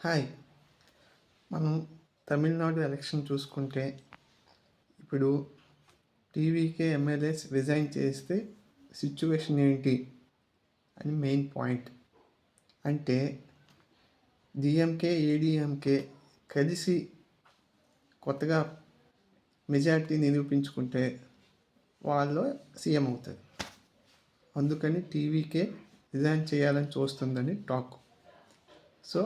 Hi. మనం Tamil Nadu election చూసుకుంటే ఇప్పుడు టీవీకే ఎమ్మెల్యేస్ రిజైన్ చేస్తే సిచ్యువేషన్ ఏంటి అని మెయిన్ పాయింట్. అంటే డిఎంకే ఏడిఎంకే కలిసి కొత్తగా మెజారిటీ నిరూపించుకుంటే వాళ్ళు సీఎం అవుతారు. అందుకని టీవీకే రిజైన్ చేయాలని చూస్తుందని టాక్. సో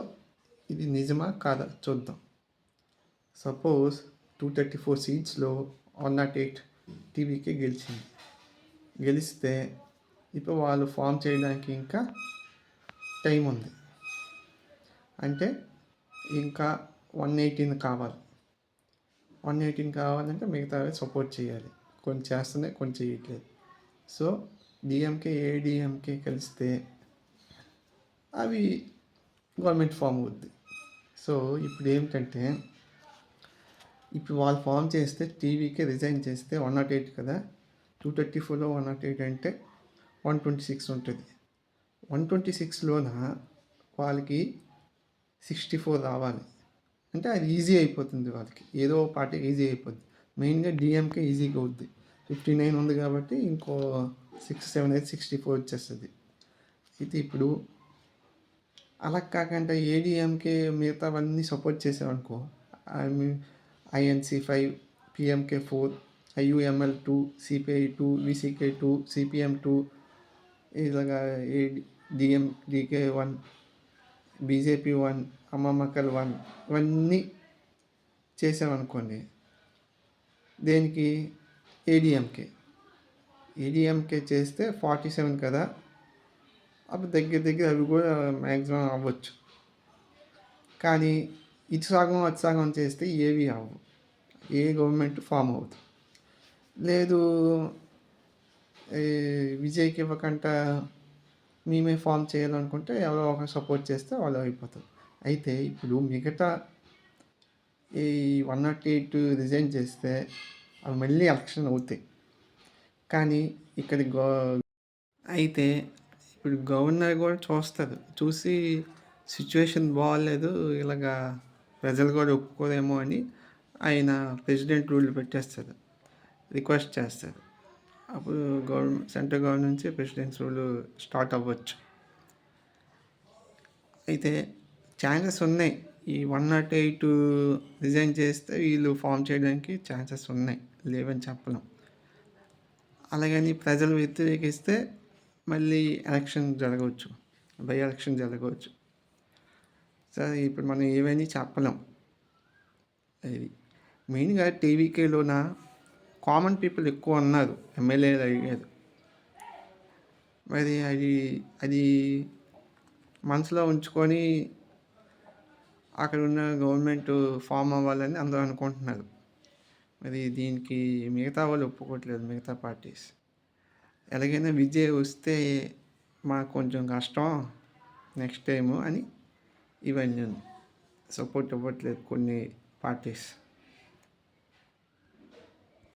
ఇది నిజమా కాదా చూద్దాం. సపోజ్ 234 సీట్స్లో 108 టీవీకే గెలిస్తే ఇప్పుడు వాళ్ళు ఫామ్ చేయడానికి ఇంకా టైం ఉంది. అంటే ఇంకా 118 కావాలి. 118 కావాలంటే మిగతా సపోర్ట్ చేయాలి. కొన్ని చేస్తున్నాయి, కొన్ని చేయట్లేదు. సో డిఎంకే ఏడిఎంకే కలిస్తే అవి గవర్నమెంట్ ఫామ్ అవుద్ది. సో ఇప్పుడు ఏమిటంటే ఇప్పుడు వాళ్ళు ఫామ్ చేస్తే టీవీకే రిజైన్ చేస్తే 108 కదా, 234లో 108 అంటే 126 ఉంటుంది. 126లోన వాళ్ళకి 64 రావాలి. అంటే అది ఈజీ అయిపోతుంది వాళ్ళకి, ఏదో పార్టీకి ఈజీ అయిపోద్ది. మెయిన్గా డిఎంకే ఈజీగా అవుద్ది. 59 ఉంది కాబట్టి ఇంకో 6, 7 అయితే 64 వచ్చేస్తుంది. అయితే ఇప్పుడు అలా కాకుండా ఏడిఎంకే మిగతావన్నీ సపోర్ట్ చేసామనుకో, INC 5, PMK 4, IUML 2, CPI 2, VCK 2, CPM 2, ఇలాగా డికే 1, బీజేపీ 1, అమ్మమ్మకల్ 1, ఇవన్నీ చేసామనుకోండి. దేనికి? ఏడిఎంకే చేస్తే 47 కదా, అప్పుడు దగ్గర అవి కూడా మ్యాక్సిమం అవ్వచ్చు. కానీ ఇటు సగం చేస్తే ఏవి అవ్వవు, ఏ గవర్నమెంట్ ఫామ్ అవుతుంది. లేదు విజయ్కి ఇవ్వకుండా మేమే ఫామ్ చేయాలనుకుంటే ఎవరో ఒకరు సపోర్ట్ చేస్తే వాళ్ళు అయిపోతారు. అయితే ఇప్పుడు మిగతా ఈ 108 రిజైన్ చేస్తే అవి మళ్ళీ ఎలక్షన్ అవుతాయి. కానీ ఇక్కడ అయితే ఇప్పుడు గవర్నర్ కూడా చూస్తారు, చూసి సిచ్యువేషన్ బాగాలేదు, ఇలాగా ప్రజలు కూడా ఒప్పుకోరేమో అని ఆయన ప్రెసిడెంట్ రూల్ పెట్టేస్తారు, రిక్వెస్ట్ చేస్తారు. అప్పుడు సెంట్రల్ గవర్నమెంట్ నుంచి ప్రెసిడెంట్ రూల్ స్టార్ట్ అవ్వచ్చు. అయితే ఛాన్సెస్ ఉన్నాయి. ఈ 108 రిజైన్ చేస్తే వీళ్ళు ఫామ్ చేయడానికి ఛాన్సెస్ ఉన్నాయి, లేవని చెప్పలేం. అలాగని ప్రజలు వ్యతిరేకిస్తే మళ్ళీ ఎలక్షన్ జరగవచ్చు, బై ఎలక్షన్ జరగవచ్చు. సరే ఇప్పుడు మనం ఏవన్నీ చెప్పలేం. అది మెయిన్గా టీవీకేలోన కామన్ పీపుల్ ఎక్కువ ఉన్నారు, ఎమ్మెల్యేలు అయ్యారు. మరి అది మనసులో ఉంచుకొని అక్కడ ఉన్న గవర్నమెంట్ ఫామ్ అవ్వాలని అందరూ అనుకుంటున్నారు. మరి దీనికి మిగతా వాళ్ళు ఒప్పుకోవట్లేదు, మిగతా పార్టీస్. ఎలాగైనా విజయ్ వస్తే మాకు కొంచెం కష్టం నెక్స్ట్ టైము అని ఇవన్నీ సపోర్ట్ ఇవ్వట్లేదు కొన్ని పార్టీస్.